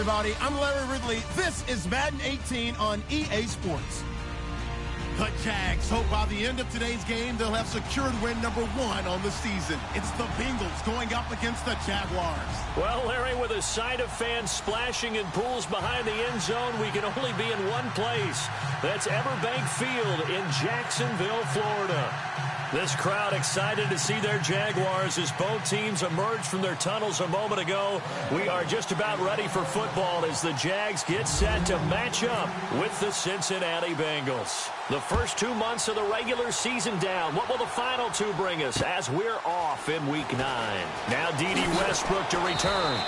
everybody. I'm Larry Ridley. This is Madden 18 on EA Sports. The Jags hope by the end of today's game they'll have secured win number 1 on the season. It's the Bengals going up against the Jaguars. Well, Larry, with a sight of fans splashing in pools behind the end zone, we can only be in one place. That's Everbank Field in Jacksonville, Florida. This crowd excited to see their Jaguars as both teams emerged from their tunnels a moment ago. We are just about ready for football as the Jags get set to match up with the Cincinnati Bengals. The first 2 months of the regular season down. What will the final 2 bring us as we're off in Week 9? Now D.D. Westbrook to return.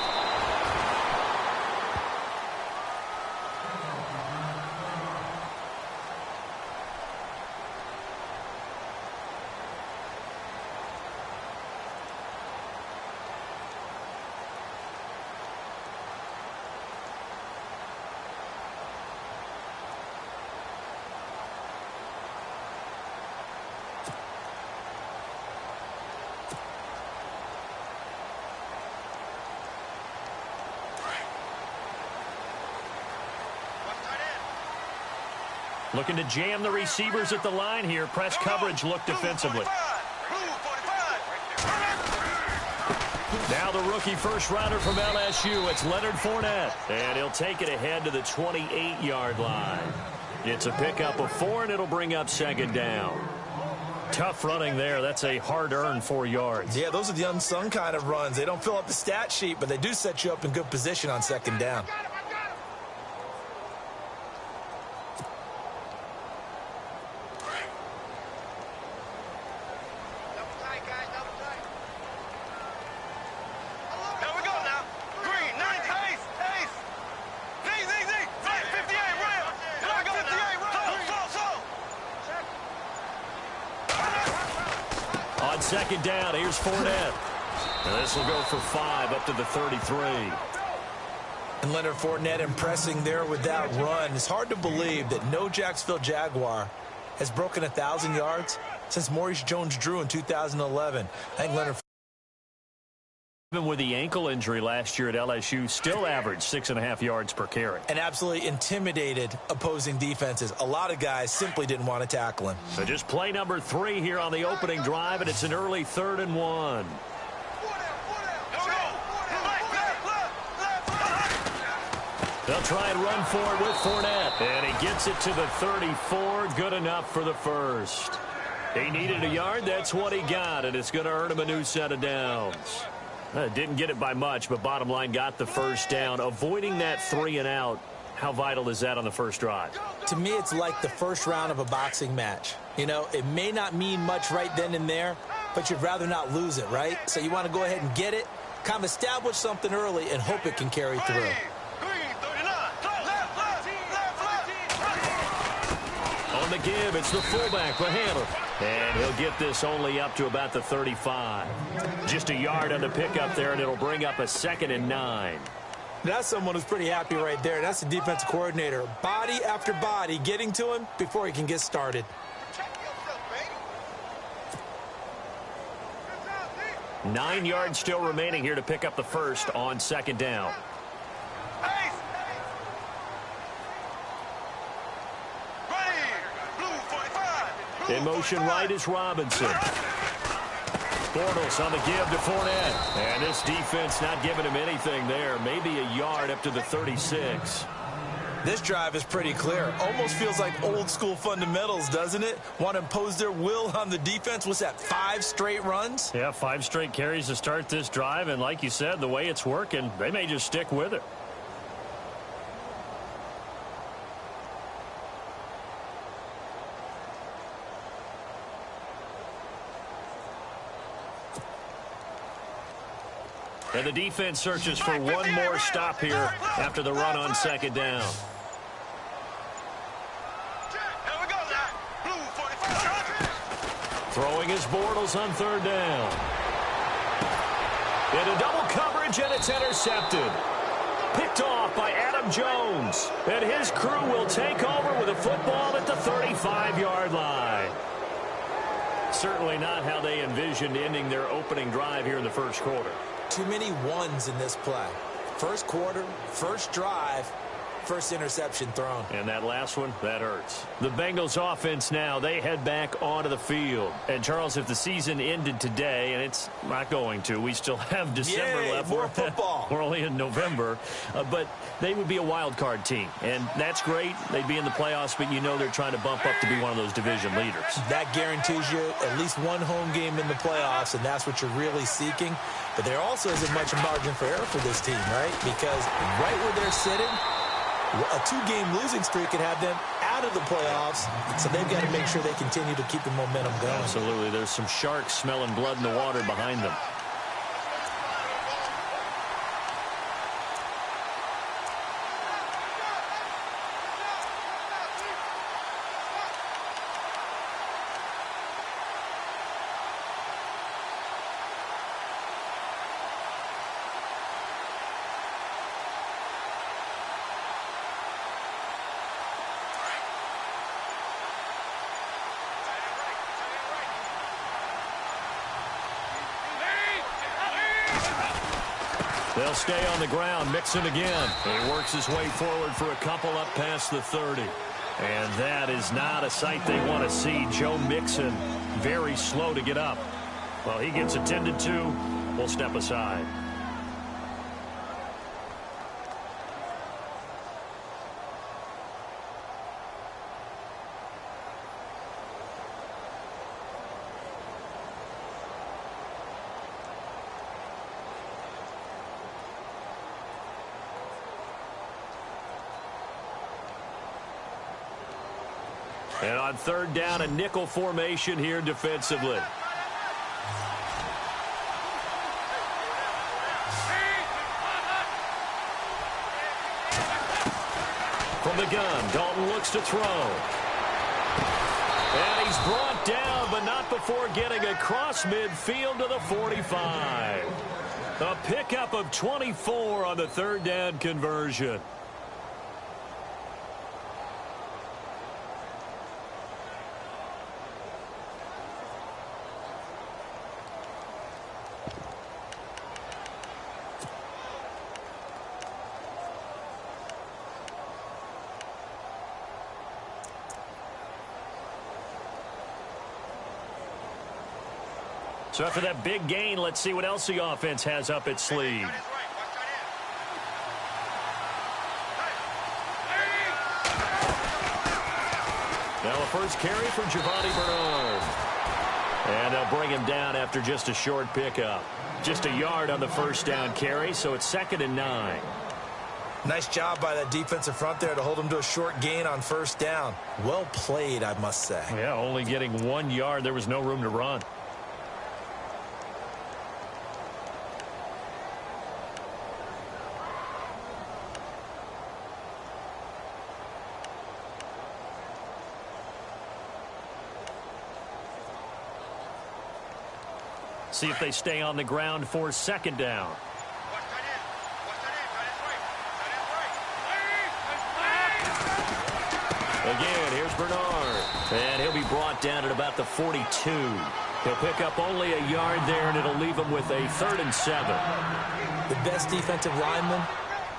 Looking to jam the receivers at the line here. Press coverage look defensively. Now the rookie first rounder from LSU. It's Leonard Fournette. And he'll take it ahead to the 28-yard line. It's a pickup of 4, and it'll bring up second down. Tough running there. That's a hard-earned 4 yards. Yeah, those are the unsung kind of runs. They don't fill up the stat sheet, but they do set you up in good position on second down. Second down, here's Fournette. And this will go for 5 up to the 33. And Leonard Fournette impressing there with that run. It's hard to believe that no Jacksonville Jaguar has broken 1,000 yards since Maurice Jones-Drew in 2011. I think Leonard, even with the ankle injury last year at LSU, still averaged 6.5 yards per carry. And absolutely intimidated opposing defenses. A lot of guys simply didn't want to tackle him. So just play number 3 here on the opening drive, and it's an early 3rd and 1. They'll try and run for it with Fournette. And he gets it to the 34. Good enough for the first. He needed a yard. That's what he got, and it's going to earn him a new set of downs. Didn't get it by much, but bottom line got the first down. Avoiding that 3 and out, how vital is that on the first drive? To me, it's like the first round of a boxing match. You know, it may not mean much right then and there, but you'd rather not lose it, right? So you want to go ahead and get it, kind of establish something early, and hope it can carry through. On the give, it's the fullback, Bahama. And he'll get this only up to about the 35. Just a yard on the pickup there, and it'll bring up a 2nd and 9. That's someone who's pretty happy right there. That's the defensive coordinator. Body after body getting to him before he can get started. 9 yards still remaining here to pick up the first on second down. In motion right is Robinson. Bortles on the give to Fournette. And this defense not giving him anything there. Maybe a yard up to the 36. This drive is pretty clear. Almost feels like old school fundamentals, doesn't it? Want to impose their will on the defense. What's that, 5 straight runs? Yeah, 5 straight carries to start this drive. And like you said, the way it's working, they may just stick with it. And the defense searches for one more stop here after the run on second down. Throwing his Bortles on third down. Into double coverage, and it's intercepted. Picked off by Adam Jones. And his crew will take over with a football at the 35-yard line. Certainly not how they envisioned ending their opening drive here in the first quarter. Too many ones in this play. First quarter, first drive, first interception thrown. And that last one, that hurts. The Bengals offense now, they head back onto the field. And, Charles, if the season ended today, and it's not going to, we still have December left. More football. We're only in November. But they would be a wild card team. And that's great. They'd be in the playoffs, but you know they're trying to bump up to be one of those division leaders. That guarantees you at least one home game in the playoffs, and that's what you're really seeking. But there also isn't much margin for error for this team, right? Because right where they're sitting, a 2-game losing streak could have them out of the playoffs, so they've got to make sure they continue to keep the momentum going. Absolutely. There's some sharks smelling blood in the water behind them. They'll stay on the ground. Mixon again. He works his way forward for a couple up past the 30. And that is not a sight they want to see. Joe Mixon very slow to get up. Well, he gets attended to. We'll step aside. And on third down, a nickel formation here defensively. From the gun, Dalton looks to throw. And he's brought down, but not before getting across midfield to the 45. A pickup of 24 on the third down conversion. So after that big gain, let's see what else the offense has up its sleeve. Now a first carry for Giovanni Bernard. And they'll bring him down after just a short pickup. Just a yard on the first down carry, so it's 2nd and 9. Nice job by that defensive front there to hold him to a short gain on first down. Well played, I must say. Yeah, only getting 1 yard. There was no room to run. See if they stay on the ground for 2nd down. Again, here's Bernard. And he'll be brought down at about the 42. He'll pick up only a yard there, and it'll leave him with a 3rd and 7. The best defensive linemen,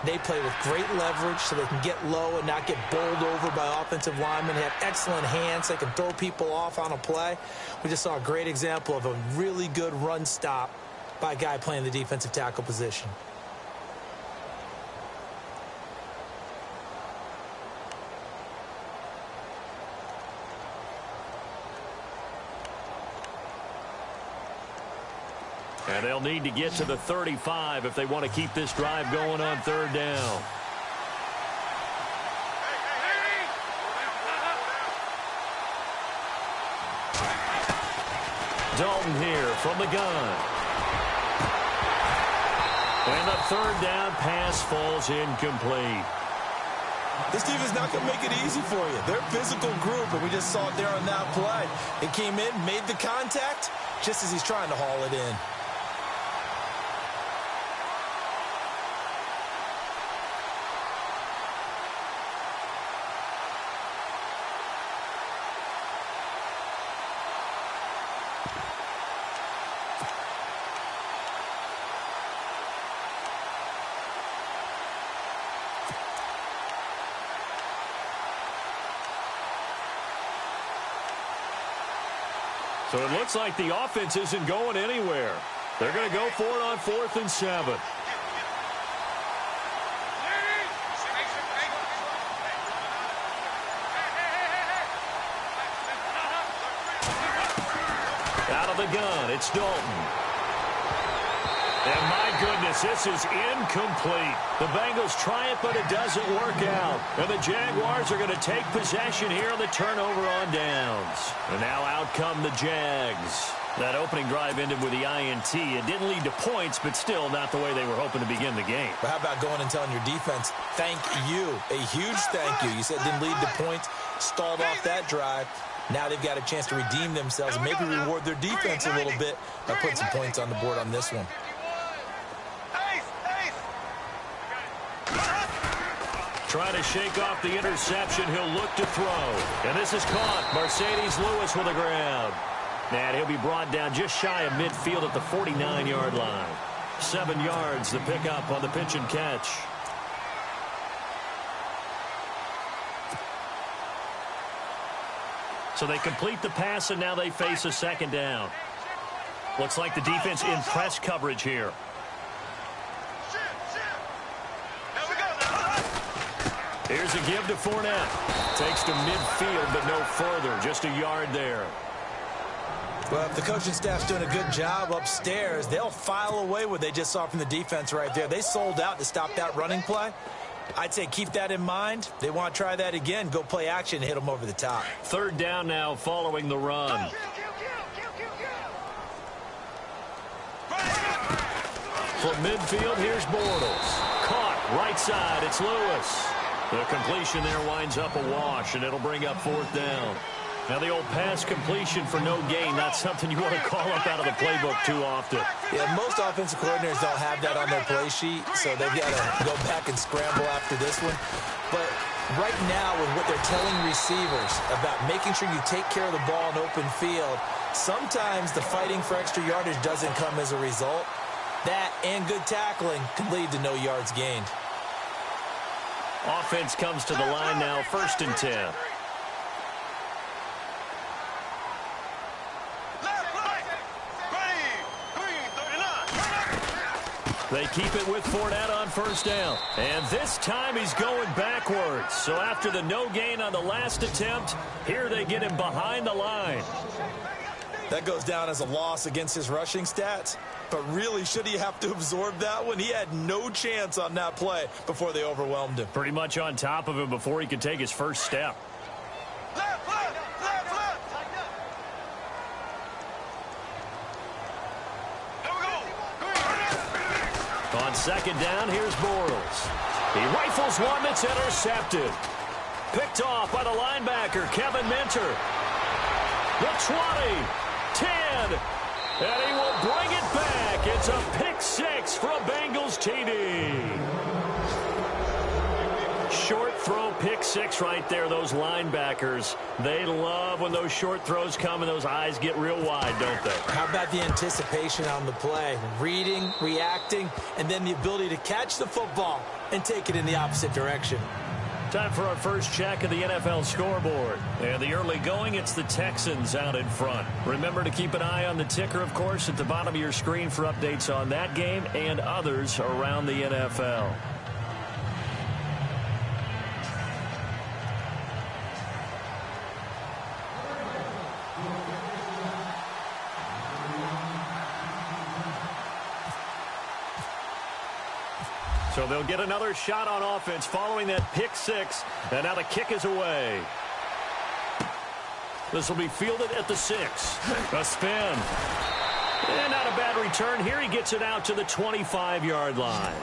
they play with great leverage so they can get low and not get bowled over by offensive linemen. They have excellent hands. They can throw people off on a play. We just saw a great example of a really good run stop by a guy playing the defensive tackle position. And they'll need to get to the 35 if they want to keep this drive going on 3rd down. Dalton here from the gun. And the 3rd down pass falls incomplete. This team is not going to make it easy for you. They're a physical group, and we just saw it there on that play. It came in, made the contact, just as he's trying to haul it in. So it looks like the offense isn't going anywhere. They're going to go for it on 4th and 7. Out of the gun, it's Dalton. And my goodness, this is incomplete. The Bengals try it, but it doesn't work out. And the Jaguars are going to take possession here on the turnover on downs. And now out come the Jags. That opening drive ended with the INT. It didn't lead to points, but still not the way they were hoping to begin the game. But how about going and telling your defense, thank you, a huge thank you. You said it didn't lead to points, stalled off that drive. Now they've got a chance to redeem themselves and maybe reward their defense a little bit by putting some points on the board on this one. Trying to shake off the interception. He'll look to throw. And this is caught. Mercedes Lewis with the ground. And he'll be brought down just shy of midfield at the 49-yard line. 7 yards, the pickup on the pitch and catch. So they complete the pass, and now they face a second down. Looks like the defense in press coverage here. Here's a give to Fournette. Takes to midfield, but no further. Just a yard there. Well, if the coaching staff's doing a good job upstairs, they'll file away what they just saw from the defense right there. They sold out to stop that running play. I'd say keep that in mind. They want to try that again. Go play action and hit them over the top. 3rd down now following the run. From midfield, here's Bortles. Caught, right side, it's Lewis. The completion there winds up a wash, and it'll bring up 4th down. Now, the old pass completion for no gain, not something you want to call up out of the playbook too often. Yeah, most offensive coordinators don't have that on their play sheet, so they've got to go back and scramble after this one. But right now, with what they're telling receivers about making sure you take care of the ball in open field, sometimes the fighting for extra yardage doesn't come as a result. That and good tackling can lead to no yards gained. Offense comes to the line now, 1st and 10. They keep it with Fournette on 1st down. And this time he's going backwards. So after the no gain on the last attempt, here they get him behind the line. That goes down as a loss against his rushing stats. But really, should he have to absorb that one? He had no chance on that play before they overwhelmed him. Pretty much on top of him before he could take his first step. On 2nd down, here's Bortles. He rifles one that's intercepted. Picked off by the linebacker, Kevin Minter. The 20, 10, and he will bring it back. It's a pick 6 for a Bengals TD. Short throw, pick 6 right there. Those linebackers, they love when those short throws come and those eyes get real wide, don't they? How about the anticipation on the play? Reading, reacting, and then the ability to catch the football and take it in the opposite direction. Time for our first check of the NFL scoreboard. And the early going, it's the Texans out in front. Remember to keep an eye on the ticker, of course, at the bottom of your screen for updates on that game and others around the NFL. So they'll get another shot on offense following that pick 6. And now the kick is away. This will be fielded at the 6. A spin. And not a bad return. Here he gets it out to the 25-yard line.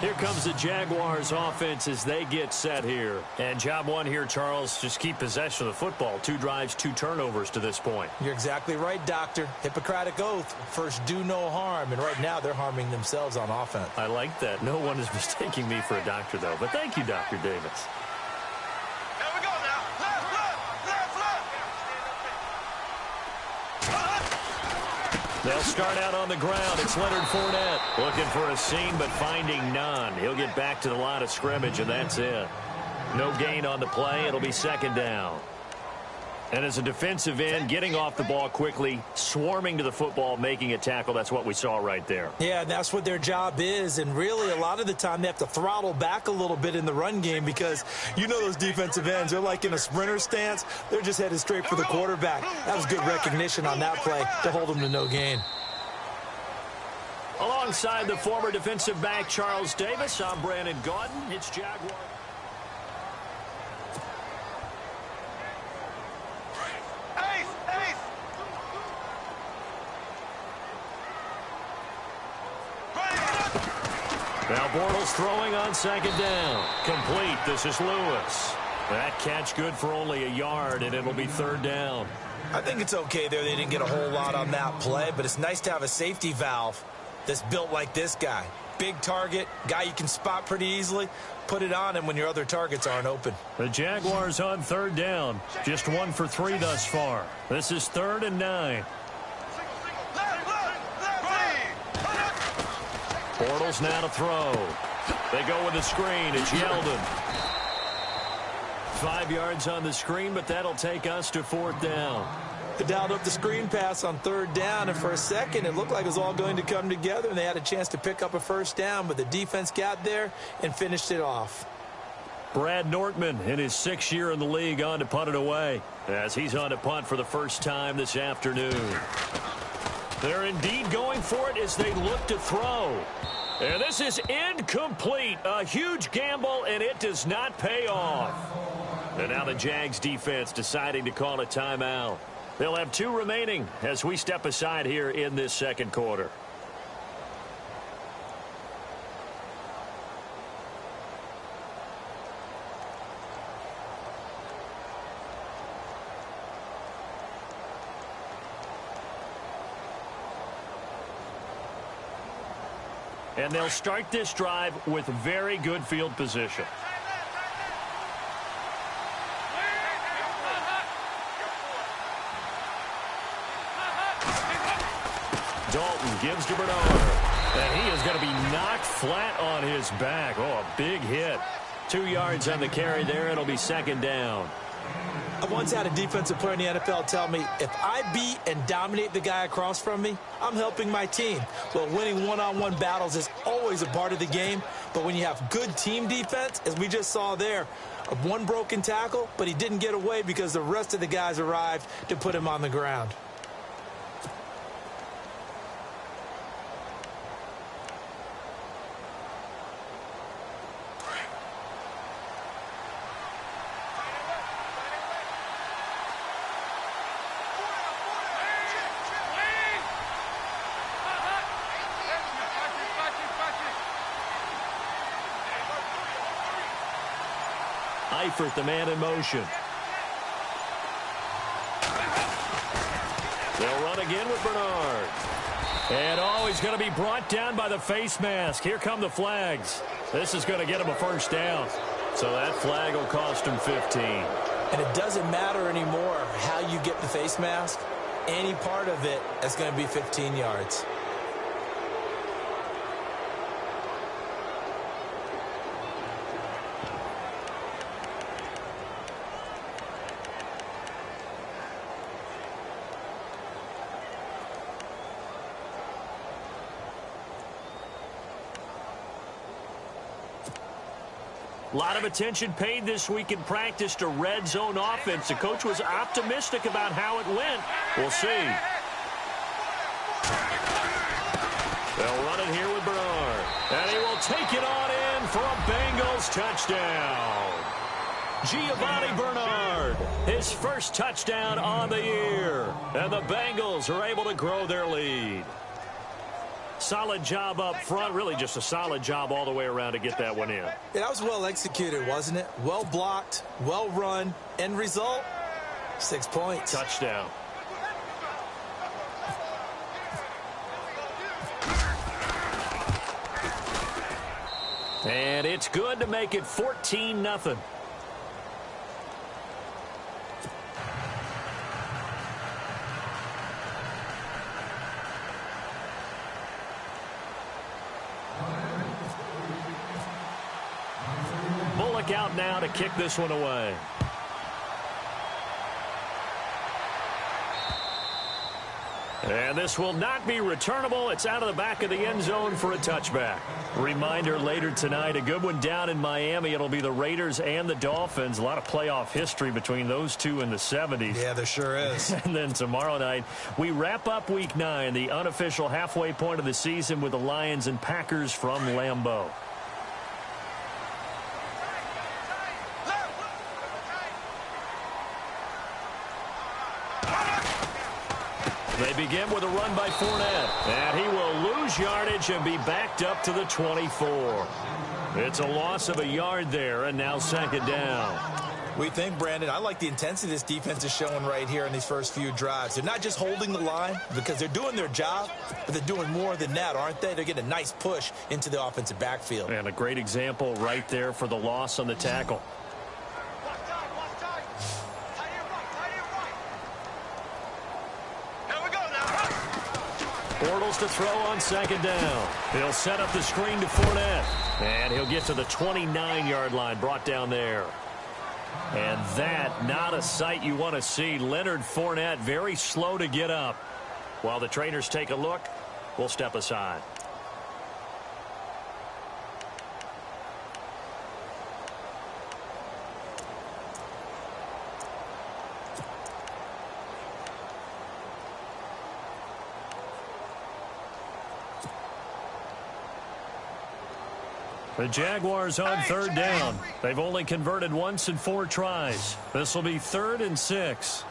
Here comes the Jaguars offense as they get set here. And job one here, Charles, just keep possession of the football. 2 drives, 2 turnovers to this point. You're exactly right, Doctor. Hippocratic oath. First, do no harm. And right now, they're harming themselves on offense. I like that. No one is mistaking me for a doctor, though. But thank you, Dr. Davis. They'll start out on the ground. It's Leonard Fournette looking for a seam, but finding none. He'll get back to the line of scrimmage, and that's it. No gain on the play. It'll be 2nd down. And as a defensive end, getting off the ball quickly, swarming to the football, making a tackle, that's what we saw right there. Yeah, and that's what their job is. And really, a lot of the time, they have to throttle back a little bit in the run game because you know those defensive ends, they're like in a sprinter stance. They're just headed straight for the quarterback. That was good recognition on that play to hold them to no gain. Alongside the former defensive back Charles Davis, I'm Brandon Gaudin. It's Jaguar. Now Bortles throwing on second down. Complete. This is Lewis. That catch good for only a yard, and it'll be third down. I think it's okay there. They didn't get a whole lot on that play, but it's nice to have a safety valve that's built like this guy. Big target, guy you can spot pretty easily. Put it on him when your other targets aren't open. The Jaguars on third down. Just 1 for 3 thus far. This is 3rd and 9. Bortles now to throw. They go with the screen. It's Yeldon. 5 yards on the screen, but that'll take us to 4th down. They dialed up the screen pass on 3rd down, and for a second it looked like it was all going to come together, and they had a chance to pick up a 1st down, but the defense got there and finished it off. Brad Nortman, in his 6th year in the league, on to punt it away, as he's on to punt for the first time this afternoon. They're indeed going for it as they look to throw. And this is incomplete. A huge gamble, and it does not pay off. And now the Jags defense deciding to call a timeout. They'll have 2 remaining as we step aside here in this second quarter. And they'll start this drive with very good field position. Dalton gives to Bernard. And he is going to be knocked flat on his back. Oh, a big hit. 2 yards on the carry there. It'll be 2nd down. I once had a defensive player in the NFL tell me, if I beat and dominate the guy across from me, I'm helping my team. Well, winning one-on-one battles is always a part of the game, but when you have good team defense, as we just saw there, one broken tackle, but he didn't get away because the rest of the guys arrived to put him on the ground. Eifert, the man in motion. They'll run again with Bernard. And oh, he's going to be brought down by the face mask. Here come the flags. This is going to get him a 1st down. So that flag will cost him 15. And it doesn't matter anymore how you get the face mask. Any part of it is going to be 15 yards. A lot of attention paid this week in practice to red zone offense. The coach was optimistic about how it went. We'll see. They'll run it here with Bernard. And he will take it on in for a Bengals touchdown. Giovanni Bernard, his first touchdown on the year. And the Bengals are able to grow their lead. Solid job up front, really just a solid job all the way around to get that one in. Yeah, that was well executed, wasn't it? Well blocked, well run. End result, 6 points. Touchdown. And it's good to make it 14-0. Out now to kick this one away. And this will not be returnable. It's out of the back of the end zone for a touchback. Reminder later tonight, a good one down in Miami. It'll be the Raiders and the Dolphins. A lot of playoff history between those two in the 70s. Yeah, there sure is. And then tomorrow night, we wrap up Week 9, the unofficial halfway point of the season with the Lions and Packers from Lambeau. They begin with a run by Fournette, and he will lose yardage and be backed up to the 24. It's a loss of a yard there, and now second down. We think, Brandon, I like the intensity this defense is showing right here in these first few drives. They're not just holding the line because they're doing their job, but they're doing more than that, aren't they? They're getting a nice push into the offensive backfield. And a great example right there for the loss on the tackle. Bortles to throw on second down. He'll set up the screen to Fournette. And he'll get to the 29-yard line, brought down there. And that, not a sight you want to see. Leonard Fournette very slow to get up. While the trainers take a look, we'll step aside. The Jaguars on third down. They've only converted once in 4 tries. This will be 3rd and 6.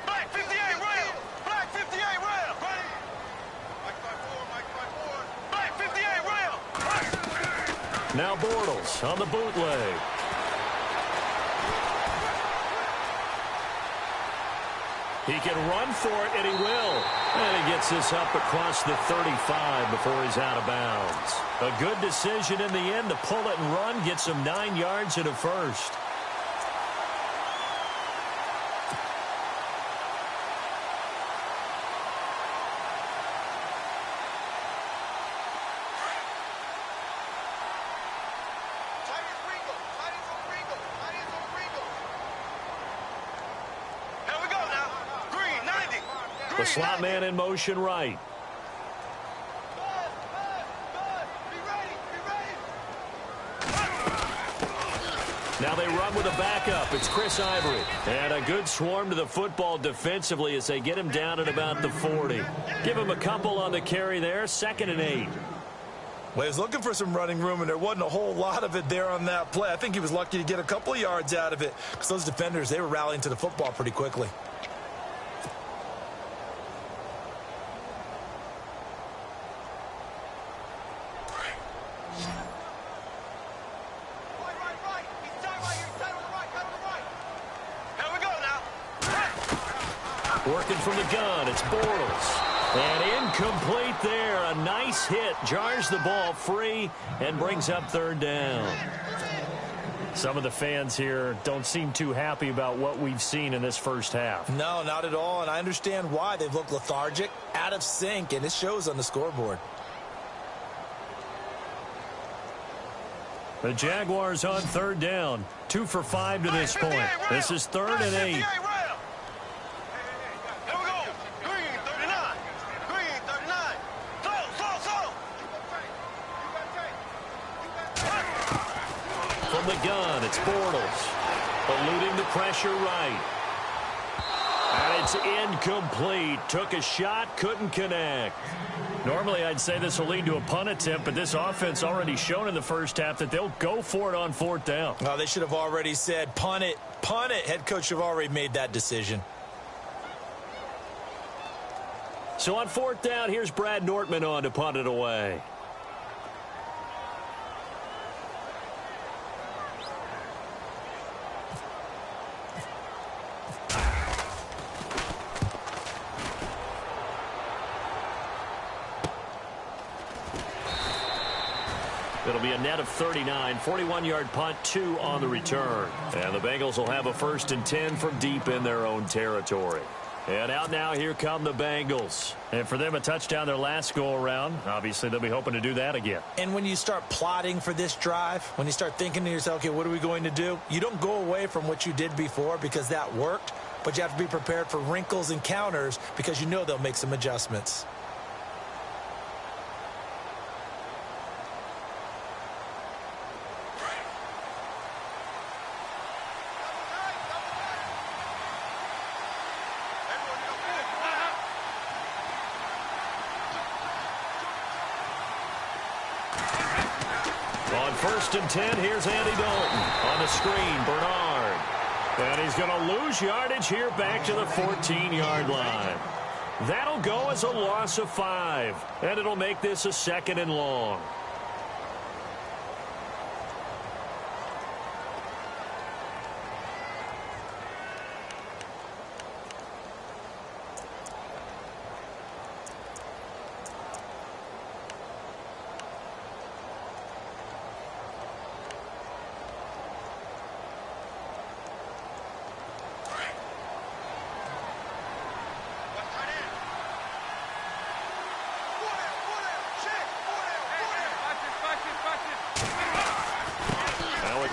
Black 58 rail. Black 58 rail. Black 58 rail. Now Bortles on the bootleg. He can run for it, and he will. And he gets this up across the 35 before he's out of bounds. A good decision in the end to pull it and run, gets him 9 yards and a first. The slot man in motion right. Now they run with a backup. It's Chris Ivory. And a good swarm to the football defensively as they get him down at about the 40. Give him a couple on the carry there. 2nd and 8. Well, he was looking for some running room, and there wasn't a whole lot of it there on that play. I think he was lucky to get a couple of yards out of it because those defenders, they were rallying to the football pretty quickly. Working from the gun, it's Bortles. And incomplete there. A nice hit. Jars the ball free and brings up 3rd down. Some of the fans here don't seem too happy about what we've seen in this first half. No, not at all. And I understand why. They've looked lethargic, out of sync, and it shows on the scoreboard. The Jaguars on 3rd down. 2 for 5 to this point. This is 3rd and 8. From the gun, it's Bortles. Eluding the pressure right. And it's incomplete. Took a shot, couldn't connect. Normally, I'd say this will lead to a punt attempt, but this offense already shown in the first half that they'll go for it on 4th down. Oh, they should have already said, punt it, punt it. Head coach have already made that decision. So on 4th down, here's Brad Nortman on to punt it away. It'll be a net of 39, 41-yard punt, 2 on the return. And the Bengals will have a 1st and 10 from deep in their own territory. And out now, here come the Bengals. And for them, a touchdown their last go-around. Obviously, they'll be hoping to do that again. And when you start plotting for this drive, when you start thinking to yourself, okay, what are we going to do? You don't go away from what you did before because that worked. but you have to be prepared for wrinkles and counters because you know they'll make some adjustments. On 1st and 10, here's Andy Dalton. On the screen, Bernard. And he's going to lose yardage here back to the 14-yard line. That'll go as a loss of 5. And it'll make this a 2nd and long.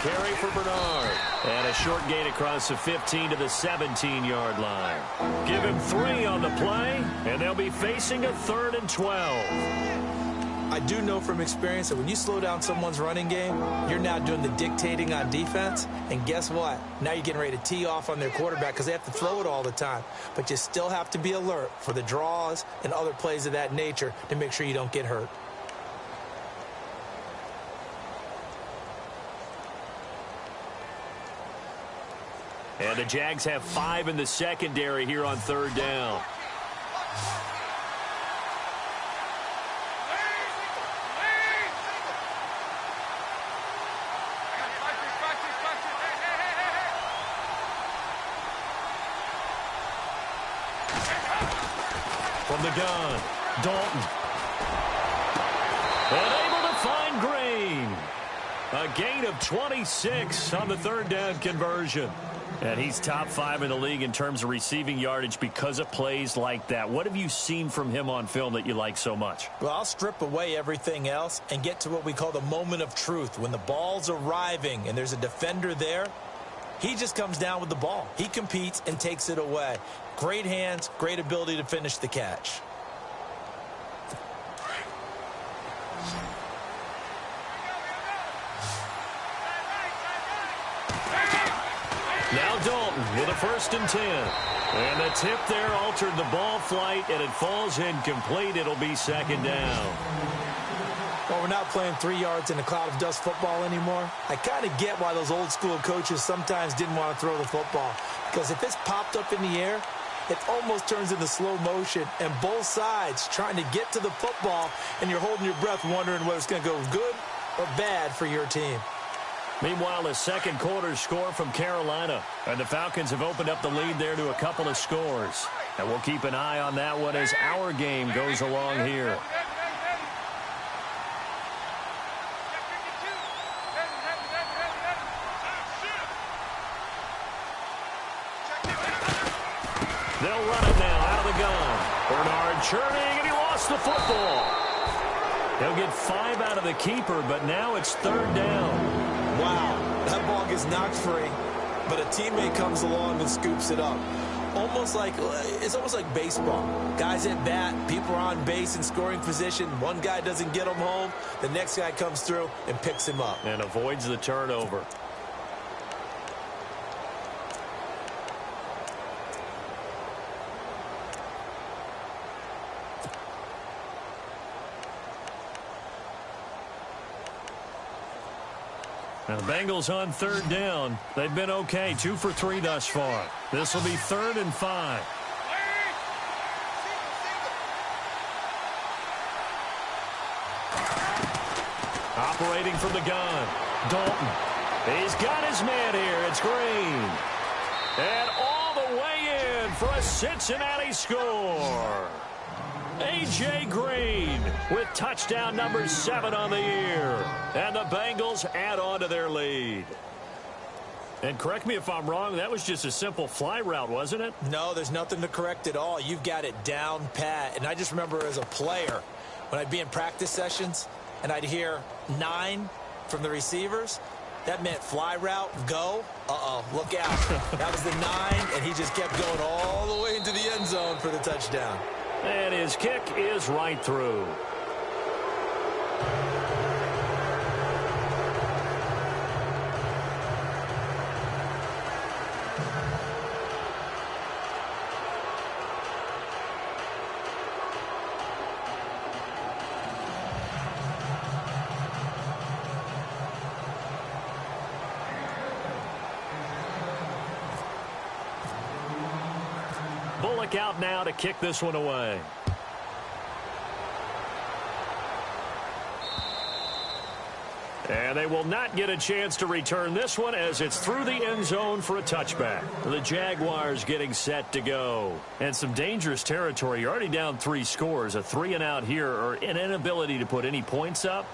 Carry for Bernard. And a short gain across the 15 to the 17-yard line. Give him 3 on the play, and they'll be facing a 3rd and 12. I do know from experience that when you slow down someone's running game, you're now doing the dictating on defense. And guess what? Now you're getting ready to tee off on their quarterback because they have to throw it all the time. But you still have to be alert for the draws and other plays of that nature to make sure you don't get hurt. And the Jags have 5 in the secondary here on 3rd down. From the gun, Dalton. Unable to find Green. A gain of 26 on the 3rd down conversion. And he's top 5 in the league in terms of receiving yardage because of plays like that. What have you seen from him on film that you like so much? Well, I'll strip away everything else and get to what we call the moment of truth. When the ball's arriving and there's a defender there, he just comes down with the ball. He competes and takes it away. Great hands, great ability to finish the catch. Now Dalton with a 1st and 10. And the tip there altered the ball flight, and it falls incomplete. It'll be 2nd down. Well, we're not playing 3 yards in a cloud of dust football anymore. I kind of get why those old school coaches sometimes didn't want to throw the football. Because if it's popped up in the air, it almost turns into slow motion, and both sides trying to get to the football, and you're holding your breath wondering whether it's going to go good or bad for your team. Meanwhile, a 2nd quarter score from Carolina. And the Falcons have opened up the lead there to a couple of scores. And we'll keep an eye on that one as our game goes along here. They'll run it now out of the gun. Bernard churning, and he lost the football. He'll get 5 out of the keeper, but now it's 3rd down. Wow, that ball gets knocked free, but a teammate comes along and scoops it up. It's almost like baseball. Guys at bat, people are on base in scoring position. One guy doesn't get him home. The next guy comes through and picks him up. And avoids the turnover. Now the Bengals on 3rd down. They've been okay, 2 for 3 thus far. This will be 3rd and 5. Operating from the gun, Dalton. He's got his man here. It's Green. And all the way in for a Cincinnati score. A.J. Green with touchdown number 7 on the year. And the Bengals add on to their lead. And correct me if I'm wrong, that was just a simple fly route, wasn't it? No, there's nothing to correct at all. You've got it down pat. And I just remember as a player, when I'd be in practice sessions and I'd hear 9 from the receivers, That meant fly route, go. Uh-oh, look out. That was the 9, and he just kept going all the way into the end zone for the touchdown. And his kick is right through. Bullock out now to kick this one away. And they will not get a chance to return this one as it's through the end zone for a touchback. The Jaguars getting set to go. And some dangerous territory. You're already down 3 scores. A 3-and-out here or an inability to put any points up.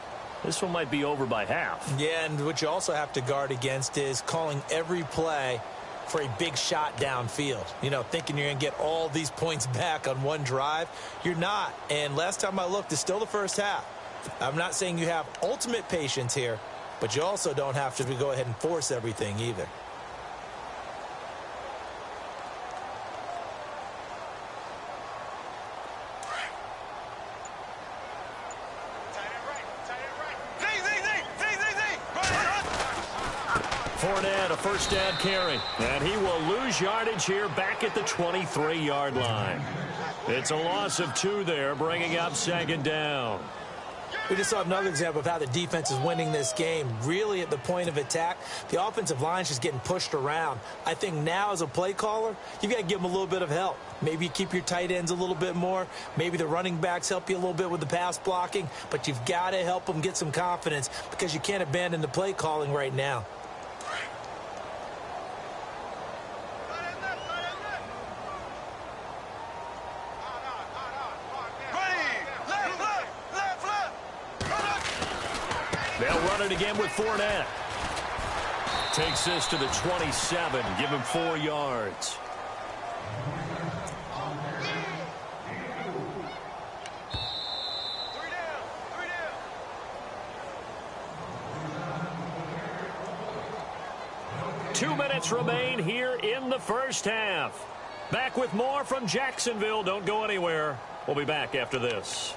This one might be over by half. Yeah, and what you also have to guard against is calling every play for a big shot downfield. You know, thinking you're going to get all these points back on one drive. You're not. And last time I looked, it's still the first half. I'm not saying you have ultimate patience here, but you also don't have to go ahead and force everything either. Fournette, a first down carry. And he will lose yardage here back at the 23-yard line. It's a loss of 2 there, bringing up 2nd down. We just saw another example of how the defense is winning this game. Really at the point of attack, the offensive line is just getting pushed around. I think now as a play caller, you've got to give them a little bit of help. Maybe you keep your tight ends a little bit more. Maybe the running backs help you a little bit with the pass blocking. But you've got to help them get some confidence because you can't abandon the play calling right now. They'll run it again with Fournette. Takes this to the 27. Give him 4 yards. Two minutes remain here in the first half. Back with more from Jacksonville. Don't go anywhere. We'll be back after this.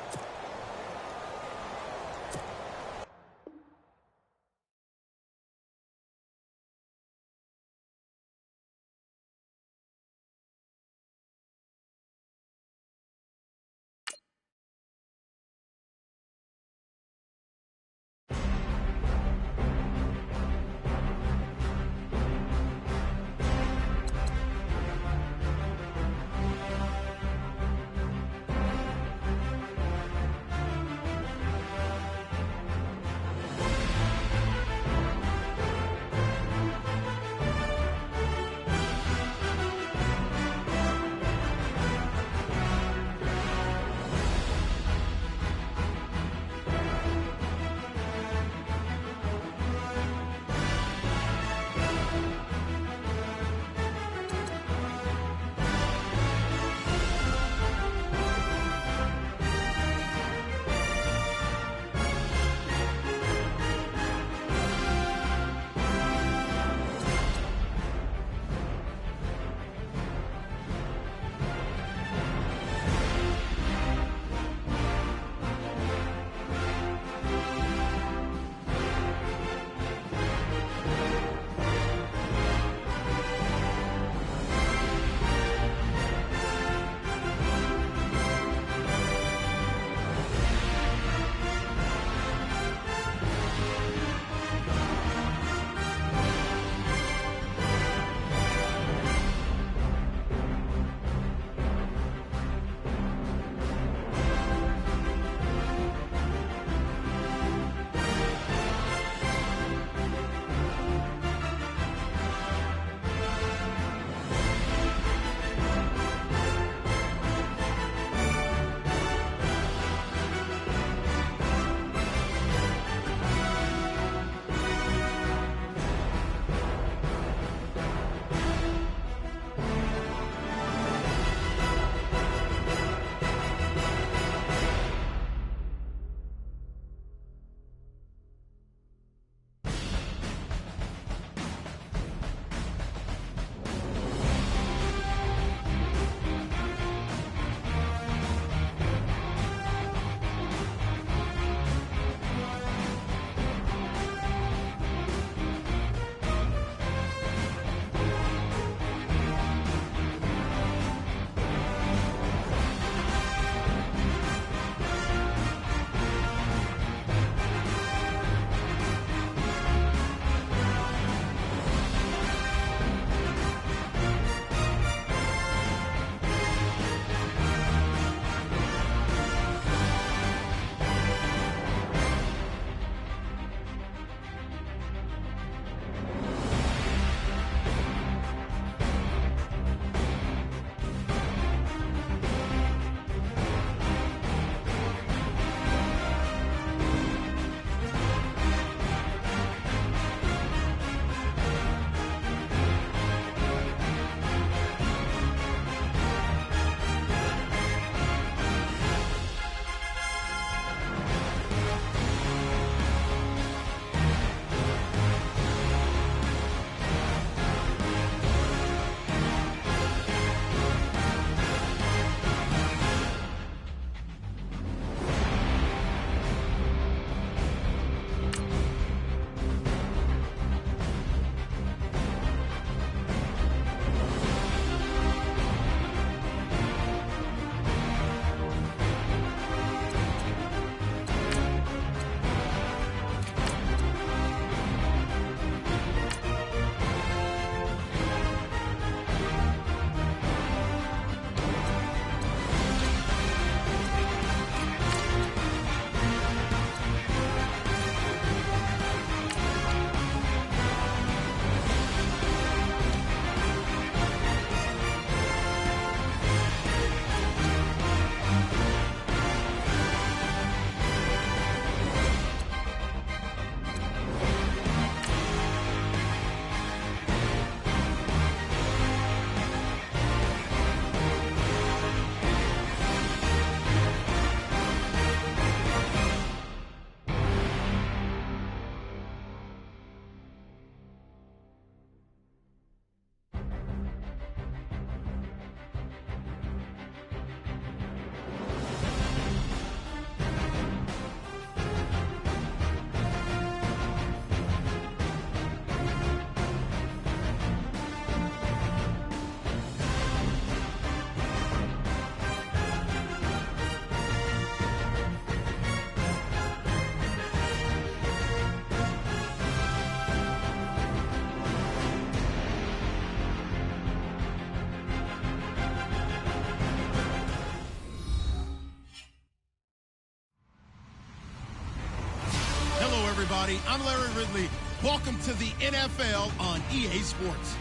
everybody. I'm Larry Ridley. Welcome to the NFL on EA Sports.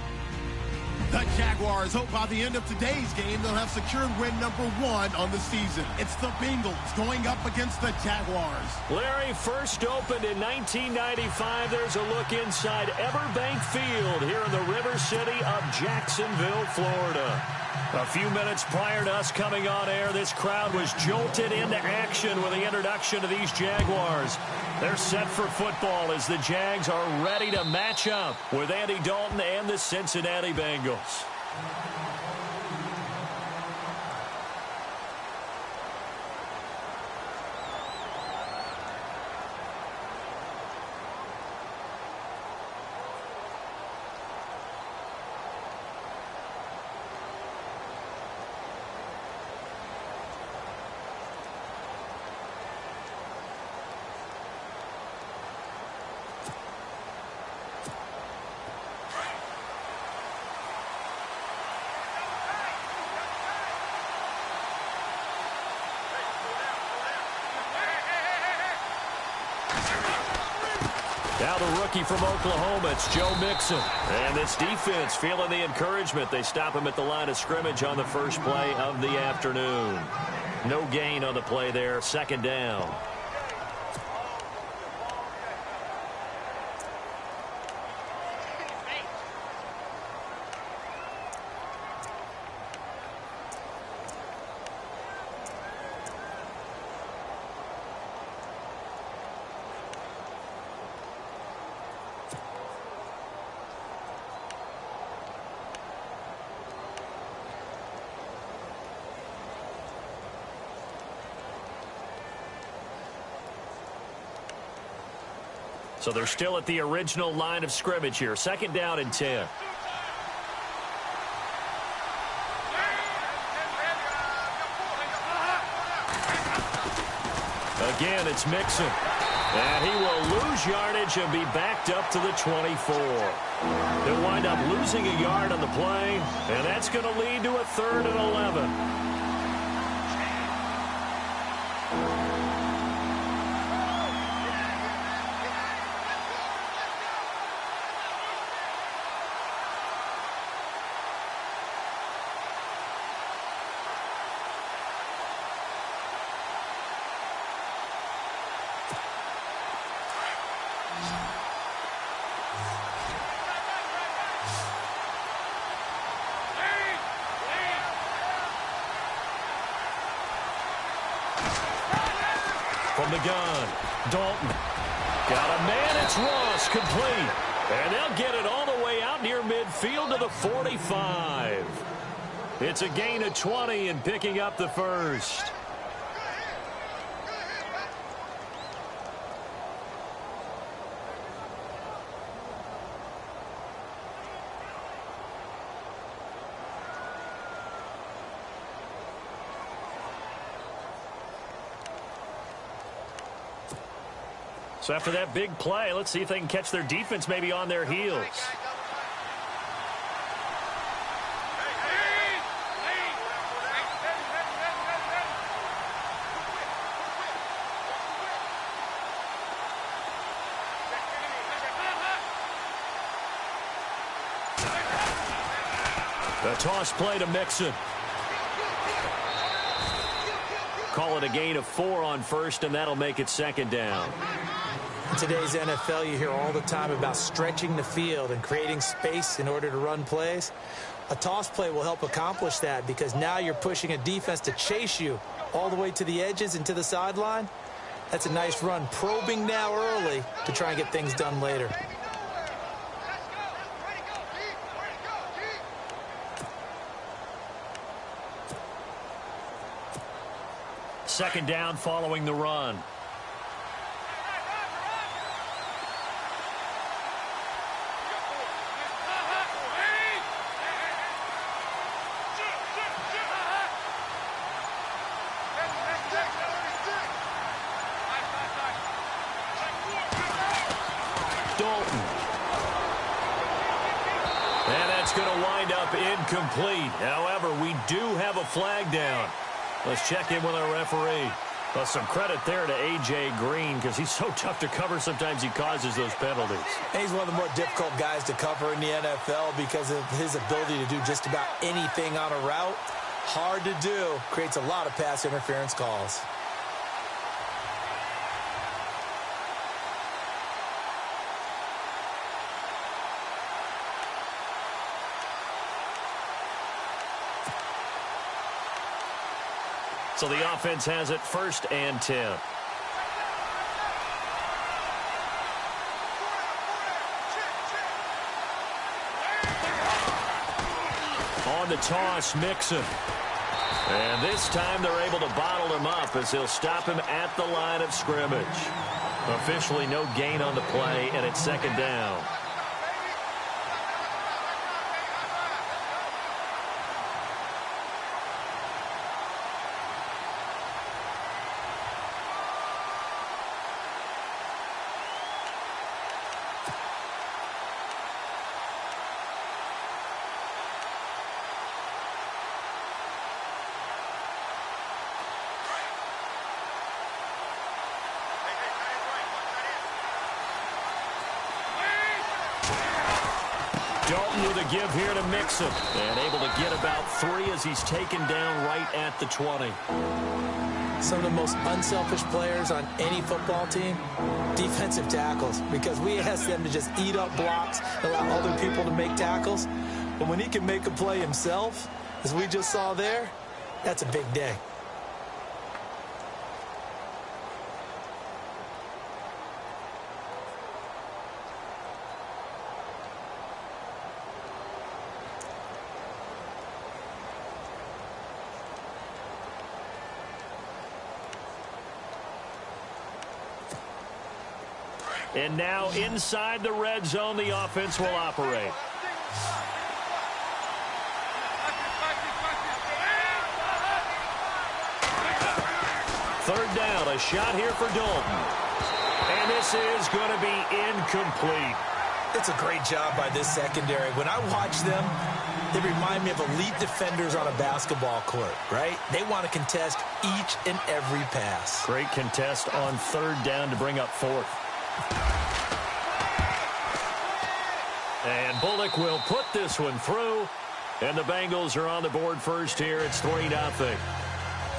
The Jaguars hope by the end of today's game they'll have secured win number 1 on the season. It's the Bengals going up against the Jaguars. Larry, first opened in 1995. There's a look inside Everbank Field here in the River City of Jacksonville, Florida. A few minutes prior to us coming on air, this crowd was jolted into action with the introduction of these Jaguars. They're set for football as the Jags are ready to match up with Andy Dalton and the Cincinnati Bengals. Now the rookie from Oklahoma, it's Joe Mixon. And this defense feeling the encouragement. They stop him at the line of scrimmage on the first play of the afternoon. No gain on the play there, second down. So they're still at the original line of scrimmage here. Second down and 10. Again, it's Mixon. And he will lose yardage and be backed up to the 24. He'll wind up losing a yard on the play, and that's going to lead to a 3rd and 11. From the gun, Dalton. Got a man, it's Ross, complete. And they'll get it all the way out near midfield to the 45. It's a gain of 20 and picking up the first. So after that big play, let's see if they can catch their defense maybe on their heels. The toss play to Mixon. Call it a gain of 4 on first, and that'll make it second down. In today's NFL, you hear all the time about stretching the field and creating space in order to run plays. A toss play will help accomplish that because now you're pushing a defense to chase you all the way to the edges and to the sideline. That's a nice run, probing now early to try and get things done later. Second down following the run. Dalton. And that's going to wind up incomplete. However, we do have a flag down. Let's check in with our referee. Well, some credit there to A.J. Green because he's so tough to cover. Sometimes he causes those penalties. And he's one of the more difficult guys to cover in the NFL because of his ability to do just about anything on a route. Hard to do. Creates a lot of pass interference calls. So the offense has it 1st and 10. On the toss, Mixon. And this time they're able to bottle him up as he'll stop him at the line of scrimmage. Officially no gain on the play, and it's 2nd down. Dalton with a give here to Mixon. And able to get about 3 as he's taken down right at the 20. Some of the most unselfish players on any football team, defensive tackles, because we ask them to just eat up blocks, allow other people to make tackles. But when he can make a play himself, as we just saw there, that's a big day. And now inside the red zone, the offense will operate. Third down, a shot here for Dalton. And this is going to be incomplete. It's a great job by this secondary. When I watch them, they remind me of elite defenders on a basketball court, right? They want to contest each and every pass. Great contest on 3rd down to bring up 4th. And Bullock will put this one through. And the Bengals are on the board first here. It's 3-0.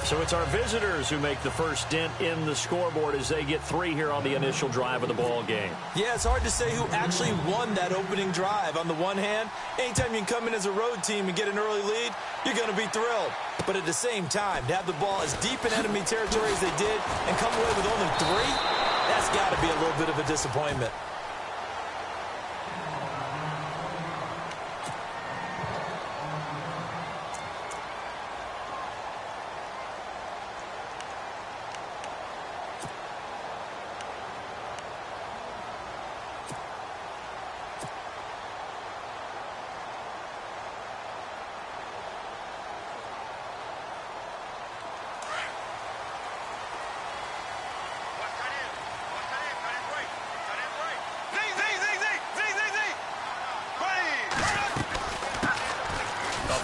So it's our visitors who make the first dent in the scoreboard as they get 3 here on the initial drive of the ball game. Yeah, it's hard to say who actually won that opening drive. On the one hand, anytime you can come in as a road team and get an early lead, you're going to be thrilled. But at the same time, to have the ball as deep in enemy territory as they did and come away with only 3, that's got to be a little bit of a disappointment.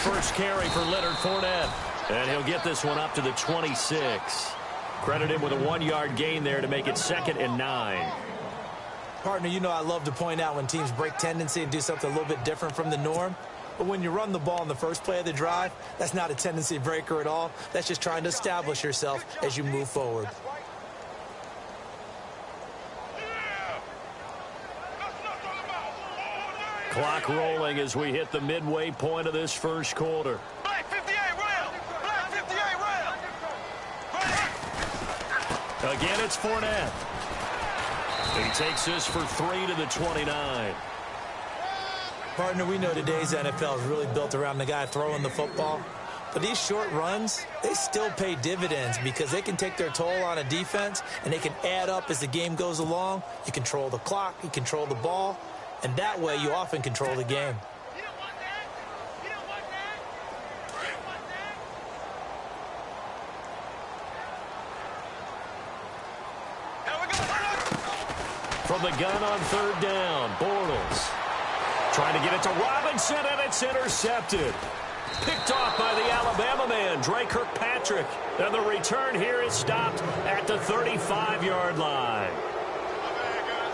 First carry for Leonard Fournette. And he'll get this one up to the 26. Credit him with a 1-yard gain there to make it 2nd and 9. Partner, you know I love to point out when teams break tendency and do something a little bit different from the norm. But when you run the ball in the first play of the drive, that's not a tendency breaker at all. That's just trying to establish yourself as you move forward. Clock rolling as we hit the midway point of this first quarter. Black 58 rail. Black 58 rail. Again, it's Fournette. He takes this for 3 to the 29. Partner, we know today's NFL is really built around the guy throwing the football. But these short runs, they still pay dividends because they can take their toll on a defense and they can add up as the game goes along. You control the clock, you control the ball. And that way, you often control the game. From the gun on 3rd down, Bortles trying to get it to Robinson, and it's intercepted. Picked off by the Alabama man, Dre Kirkpatrick. And the return here is stopped at the 35-yard line.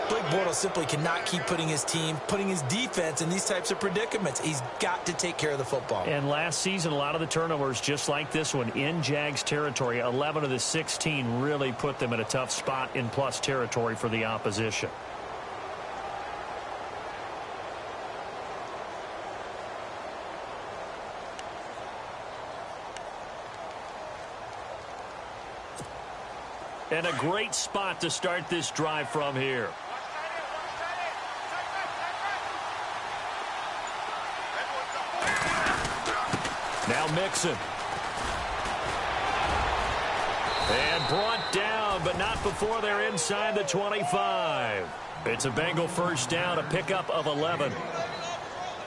Blake Bortles simply cannot keep putting his defense in these types of predicaments. He's got to take care of the football. And last season, a lot of the turnovers, just like this one, in Jags territory, 11 of the 16 really put them in a tough spot in plus territory for the opposition. And a great spot to start this drive from here. Now Mixon. And brought down, but not before they're inside the 25. It's a Bengal first down, a pickup of 11.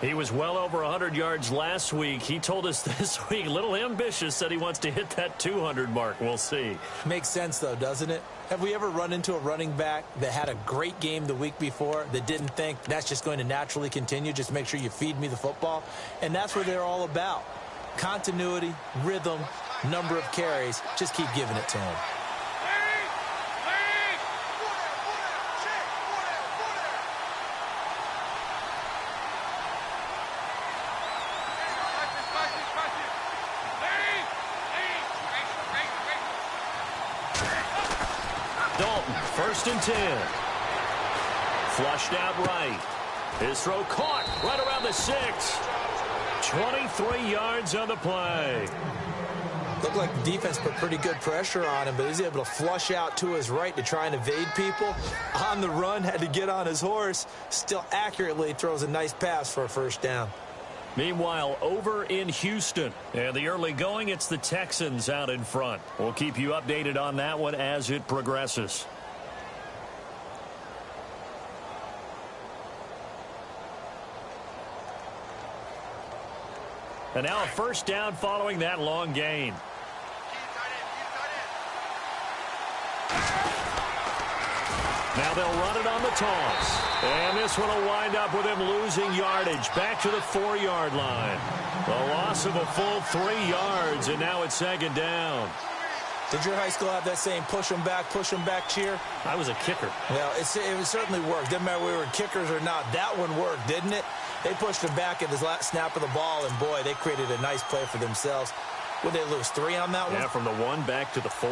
He was well over 100 yards last week. He told us this week, a little ambitious, said he wants to hit that 200 mark. We'll see. Makes sense, though, doesn't it? Have we ever run into a running back that had a great game the week before that didn't think that's just going to naturally continue? Just make sure you feed me the football. And that's what they're all about. Continuity, rhythm, number of carries. Just keep giving it to him. Dalton, 1st and 10. Flushed out right. His throw caught right around the 6. 23 yards on the play. Looked like the defense put pretty good pressure on him, but he's able to flush out to his right to try and evade people. On the run, had to get on his horse. Still accurately throws a nice pass for a first down. Meanwhile, over in Houston, and the early going, it's the Texans out in front. We'll keep you updated on that one as it progresses. And now a first down following that long gain. Now they'll run it on the toss. And this one will wind up with him losing yardage back to the 4-yard line. A loss of a full 3 yards, and now it's 2nd down. Did your high school have that saying, push them back cheer? I was a kicker. Well, it certainly worked. Didn't matter whether we were kickers or not. That one worked, didn't it? They pushed him back at the last snap of the ball, and boy, they created a nice play for themselves. Would they lose 3 on that one? Yeah, from the 1 back to the 4.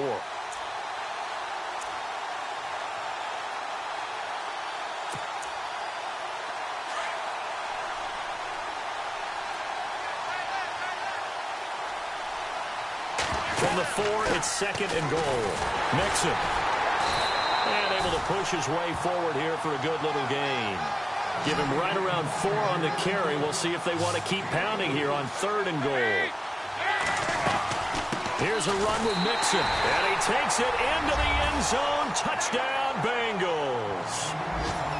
From the 4, it's 2nd and goal. Mixon. And able to push his way forward here for a good little gain. Give him right around 4 on the carry. We'll see if they want to keep pounding here on 3rd and goal. Here's a run with Mixon. And he takes it into the end zone. Touchdown, Bengals.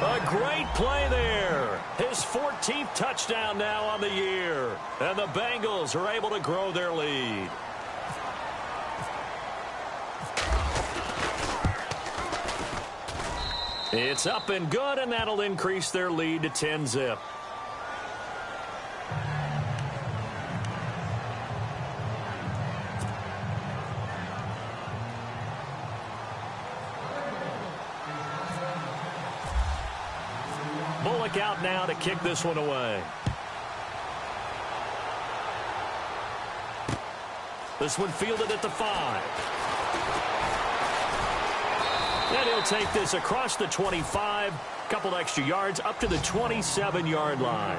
A great play there. His 14th touchdown now on the year. And the Bengals are able to grow their lead. It's up and good, and that'll increase their lead to 10-zip. Bullock out now to kick this one away. This one fielded at the 5. And he'll take this across the 25, couple extra yards, up to the 27-yard line.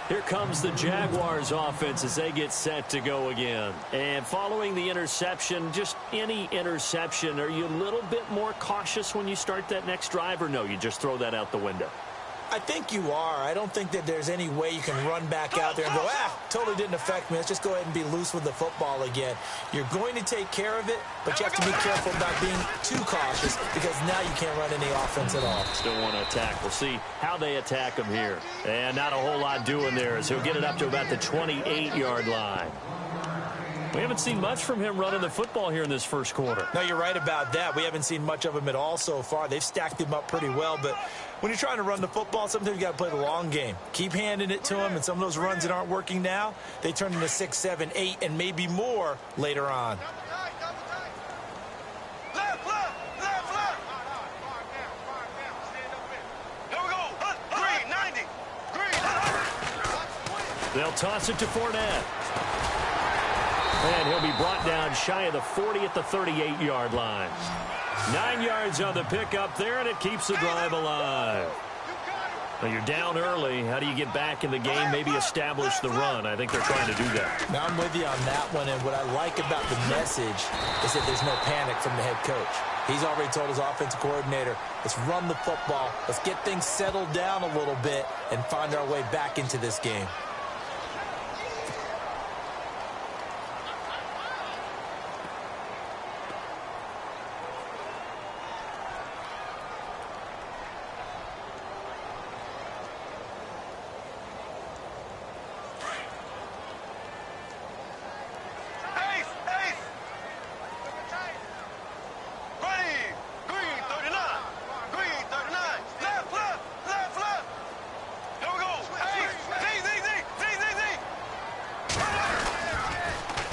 Here comes the Jaguars offense as they get set to go again. And following the interception, just any interception, are you a little bit more cautious when you start that next drive, or no, you just throw that out the window? I think you are. I don't think that there's any way you can run back out there and go, totally didn't affect me. Let's just go ahead and be loose with the football again. You're going to take care of it, but you have to be careful about being too cautious because now you can't run any offense at all. Still want to attack. We'll see how they attack him here. And not a whole lot doing there as he'll get it up to about the 28-yard line. We haven't seen much from him running the football here in this first quarter. No, you're right about that. We haven't seen much of him at all so far. They've stacked him up pretty well, but when you're trying to run the football, sometimes you got to play the long game. Keep handing it to him, and some of those runs that aren't working now, they turn into 6, 7, 8, and maybe more later on. Left, left, left, left. Here we go. Green, 90. Green. They'll toss it to Fournette. And he'll be brought down shy of the 40 at the 38-yard line. 9 yards on the pickup there, and it keeps the drive alive. Now you're down early. How do you get back in the game, maybe establish the run? I think they're trying to do that. Now, I'm with you on that one, and what I like about the message is that there's no panic from the head coach. He's already told his offensive coordinator, let's run the football, let's get things settled down a little bit and find our way back into this game.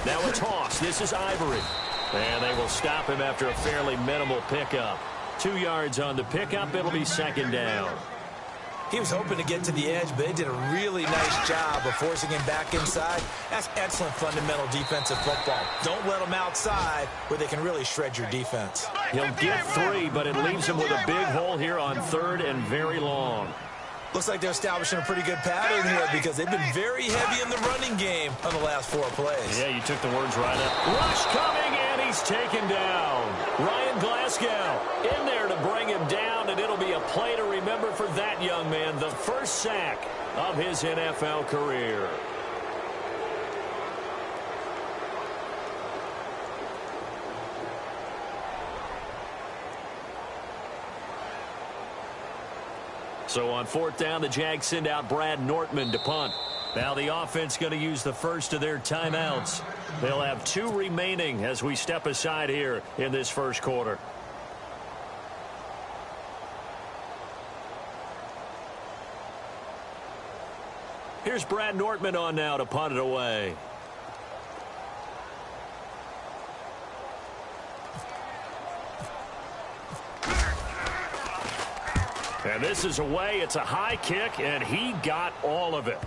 Now a toss. This is Ivory. And they will stop him after a fairly minimal pickup. 2 yards on the pickup. It'll be second down. He was hoping to get to the edge, but they did a really nice job of forcing him back inside. That's excellent fundamental defensive football. Don't let him outside where they can really shred your defense. He'll get 3, but it leaves him with a big hole here on 3rd and very long. Looks like they're establishing a pretty good pattern here because they've been very heavy in the running game on the last 4 plays. Yeah, you took the words right up. Rush coming, and he's taken down. Ryan Glasgow in there to bring him down, and it'll be a play to remember for that young man. The first sack of his NFL career. So on 4th down, the Jags send out Brad Nortman to punt. Now the offense going to use the first of their timeouts. They'll have 2 remaining as we step aside here in this first quarter. Here's Brad Nortman on now to punt it away. And this is away. It's a high kick, and he got all of it.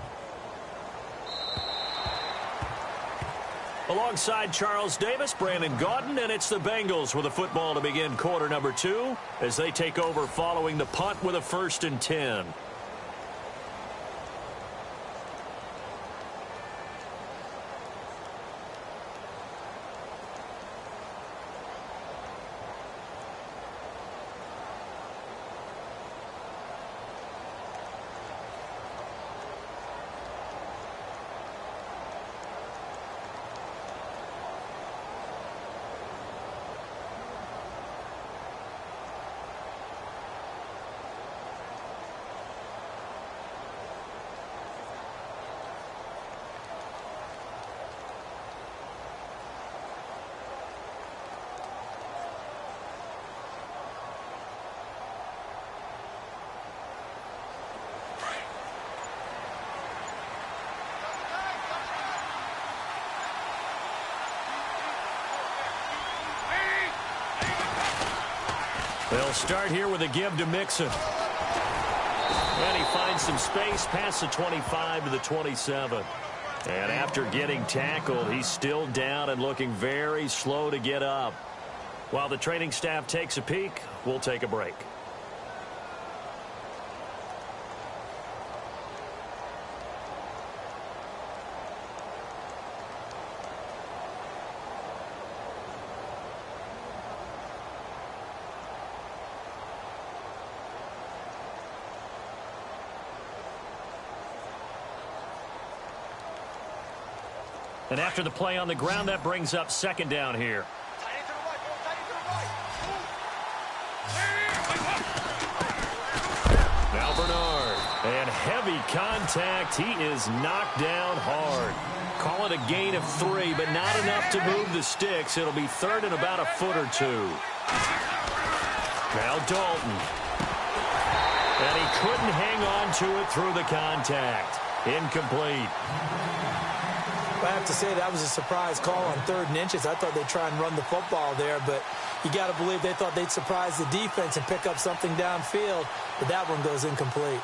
Alongside Charles Davis, Brandon Gaudin, and it's the Bengals with a football to begin quarter number 2 as they take over following the punt with a 1st and 10. They'll start here with a give to Mixon. And he finds some space past the 25 to the 27. And after getting tackled, he's still down and looking very slow to get up. While the training staff takes a peek, we'll take a break. And after the play on the ground, that brings up second down here. Now Bernard. And heavy contact. He is knocked down hard. Call it a gain of 3, but not enough to move the sticks. It'll be third and about a foot or two. Now Dalton. And he couldn't hang on to it through the contact. Incomplete. I have to say that was a surprise call on 3rd and inches. I thought they'd try and run the football there, but you got to believe they thought they'd surprise the defense and pick up something downfield, but that one goes incomplete.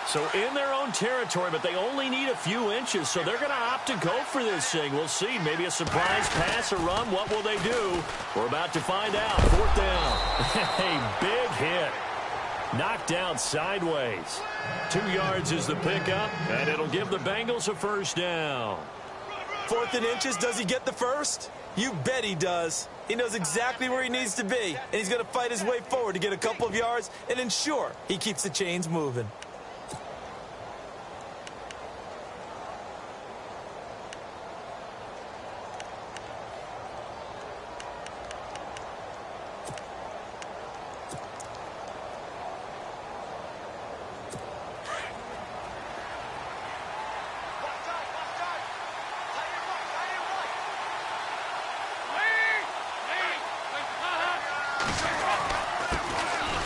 So in their own territory, but they only need a few inches, so they're going to opt to go for this thing. We'll see. Maybe a surprise pass or run. What will they do? We're about to find out. 4th down. A big hit. Knocked down sideways. 2 yards is the pickup, and it'll give the Bengals a 1st down. 4th and inches, does he get the first? You bet he does. He knows exactly where he needs to be, and he's going to fight his way forward to get a couple of yards and ensure he keeps the chains moving.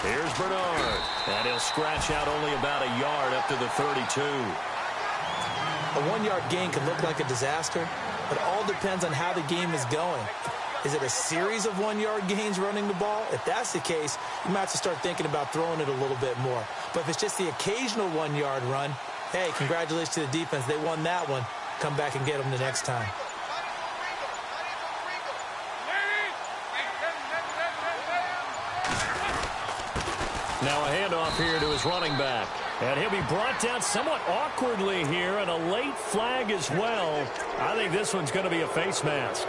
Here's Bernard, and he'll scratch out only about a yard up to the 32. A 1-yard gain can look like a disaster, but it all depends on how the game is going. Is it a series of 1-yard gains running the ball? If that's the case, you might have to start thinking about throwing it a little bit more. But if it's just the occasional 1-yard run, hey, congratulations to the defense. They won that one. Come back and get them the next time. Now a handoff here to his running back. And he'll be brought down somewhat awkwardly here, and a late flag as well. I think this one's going to be a face mask.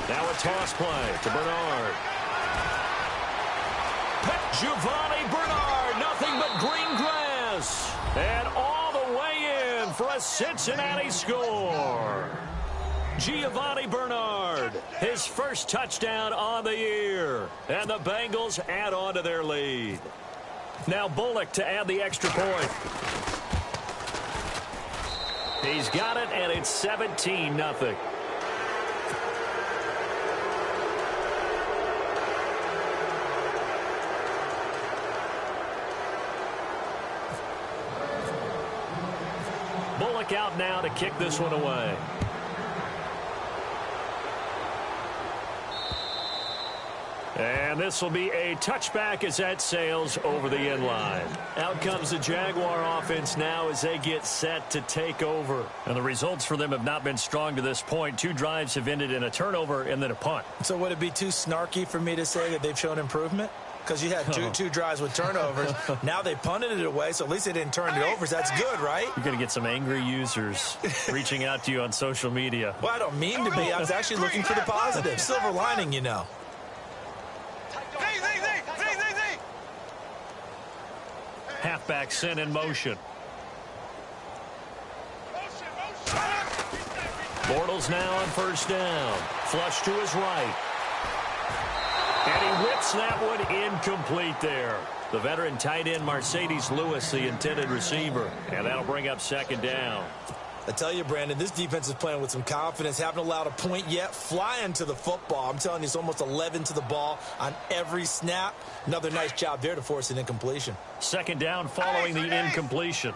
Now a toss play to Bernard. Giovanni Bernard, nothing but green grass. And all the way in for a Cincinnati score. Giovanni Bernard, his first touchdown on the year. And the Bengals add on to their lead. Now Bullock to add the extra point. He's got it, and it's 17-0. Bullock out now to kick this one away. And this will be a touchback as that sails over the end line. Out comes the Jaguar offense now as they get set to take over. And the results for them have not been strong to this point. 2 drives have ended in a turnover and then a punt. So would it be too snarky for me to say that they've shown improvement? Because you had two drives with turnovers. Now they punted it away, so at least they didn't turn it over. That's good, right? You're going to get some angry users reaching out to you on social media. Well, I don't mean to be. I was actually looking for the positive. Silver lining, you know. Halfback sent in motion. Bortles now on 1st down. Flush to his right. And he whips that one incomplete there. The veteran tight end Mercedes Lewis, the intended receiver. And that'll bring up 2nd down. I tell you, Brandon, this defense is playing with some confidence. Haven't allowed a point yet. Flying to the football. I'm telling you, it's almost 11 to the ball on every snap. Another nice job there to force an incompletion. 2nd down following the incompletion.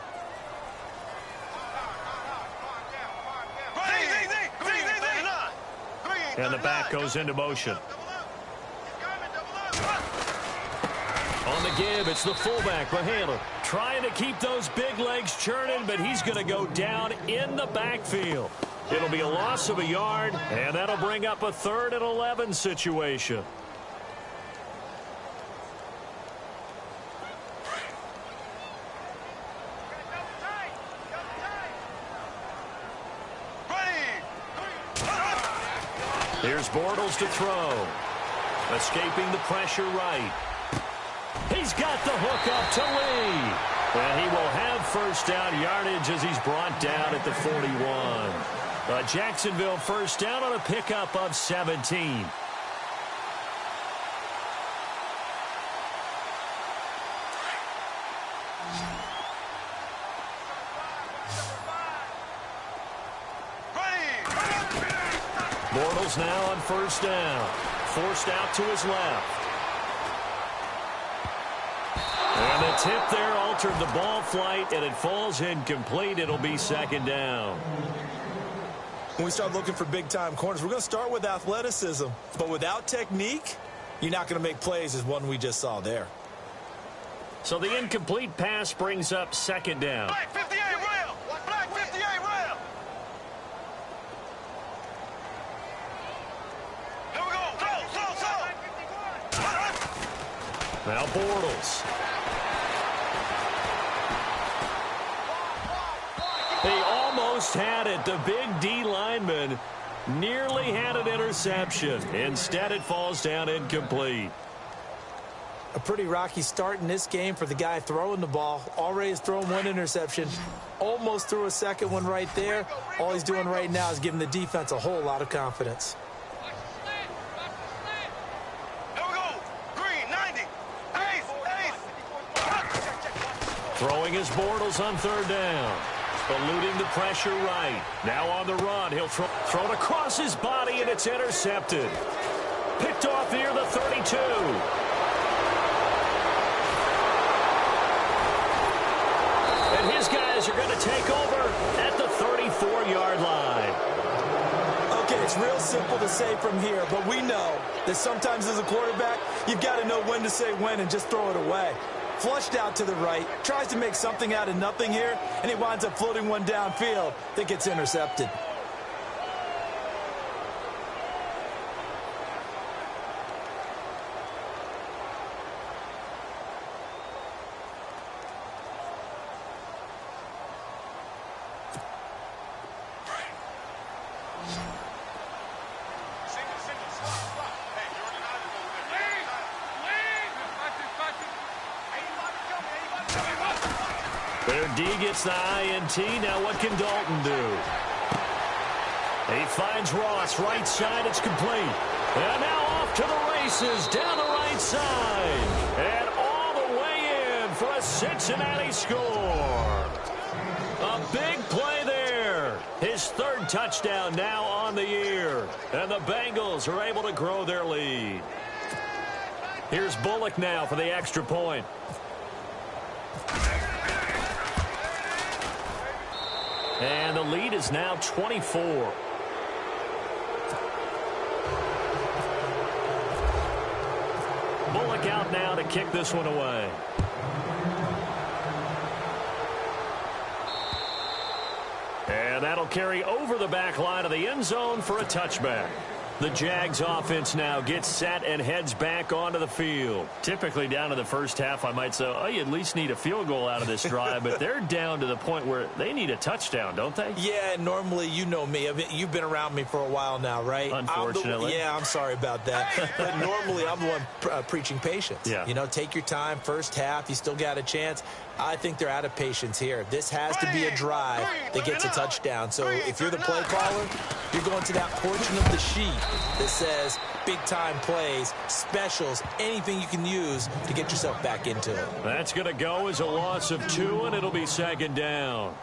And the back goes into motion. On the the give. It's the fullback, Mahana, trying to keep those big legs churning, but he's going to go down in the backfield. It'll be a loss of a yard, and that'll bring up a 3rd and 11 situation. Here's Bortles to throw. Escaping the pressure right. He's got the hook up to Lee. And he will have first down yardage as he's brought down at the 41. A Jacksonville first down on a pickup of 17. Bortles now on first down. Forced out to his left. And the tip there altered the ball flight, and it falls incomplete. It'll be 2nd down. When we start looking for big-time corners, we're going to start with athleticism. But without technique, you're not going to make plays as one we just saw there. So the incomplete pass brings up 2nd down. Black 58 rail. Black 58 rail. Here we go. Slow. Now Bortles. He almost had it. The big D lineman nearly had an interception. Instead, it falls down incomplete. A pretty rocky start in this game for the guy throwing the ball. Already has thrown 1 interception. Almost threw a 2nd one right there. All he's doing right now is giving the defense a whole lot of confidence. Here we go. Green 90. Ace. Throwing his Bortles on 3rd down. Eluding the pressure right. Now on the run. He'll throw it across his body, and it's intercepted. Picked off near the 32. And his guys are going to take over at the 34-yard line. Okay, it's real simple to say from here, but we know that sometimes as a quarterback, you've got to know when to say when and just throw it away. Flushed out to the right, tries to make something out of nothing here, and he winds up floating one downfield that gets intercepted. Their D gets the INT. Now what can Dalton do? He finds Ross. Right side. It's complete. And now off to the races. Down the right side. And all the way in for a Cincinnati score. A big play there. His 3rd touchdown now on the year. And the Bengals are able to grow their lead. Here's Bullock now for the extra point. And the lead is now 24. Bullock out now to kick this one away. And that'll carry over the back line of the end zone for a touchback. The Jags offense now gets set and heads back onto the field. Typically down to the first half, I might say, oh, you at least need a field goal out of this drive, but they're down to the point where they need a touchdown, don't they? Yeah, normally, you know me. I mean, you've been around me for a while now, right? Unfortunately. I'm sorry about that. But normally, I'm the one preaching patience. Yeah. You know, take your time. First half, you still got a chance. I think they're out of patience here. This has to be a drive that gets a touchdown. So if you're the play caller, you're going to that portion of the sheet that says big-time plays, specials, anything you can use to get yourself back into it. That's going to go as a loss of 2, and it'll be 2nd down.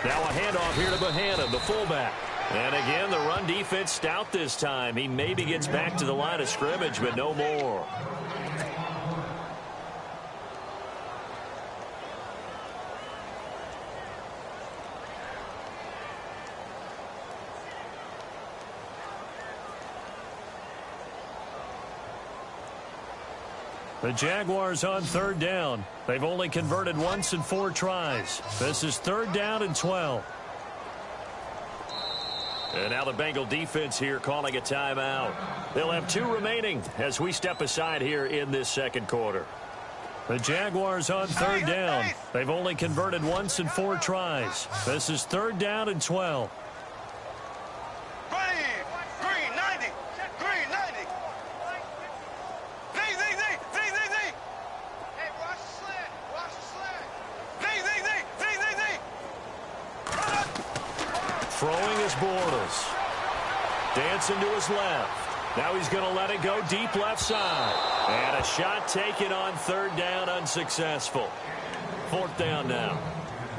Now a handoff here to Bohannon, the fullback. And again, the run defense stout this time. He maybe gets back to the line of scrimmage, but no more. The Jaguars on third down. They've only converted once in 4 tries. This is 3rd down and 12. And now the Bengal defense here calling a timeout. They'll have 2 remaining as we step aside here in this second quarter. The Jaguars on third down. They've only converted once in 4 tries. This is 3rd down and 12. Throwing is Bortles. Dancing to his left. Now he's going to let it go deep left side. And a shot taken on 3rd down, unsuccessful. 4th down now.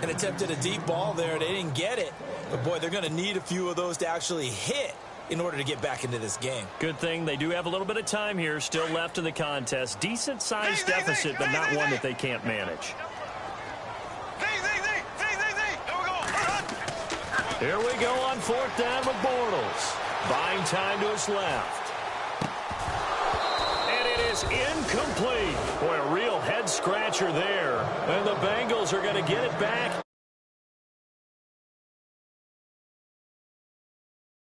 And attempted a deep ball there. They didn't get it. But, boy, they're going to need a few of those to actually hit in order to get back into this game. Good thing they do have a little bit of time here still left in the contest. Decent-sized deficit, but not one that they can't manage. Here we go on 4th down with Bortles. Buying time to his left. And it is incomplete. Boy, a real head-scratcher there. And the Bengals are going to get it back.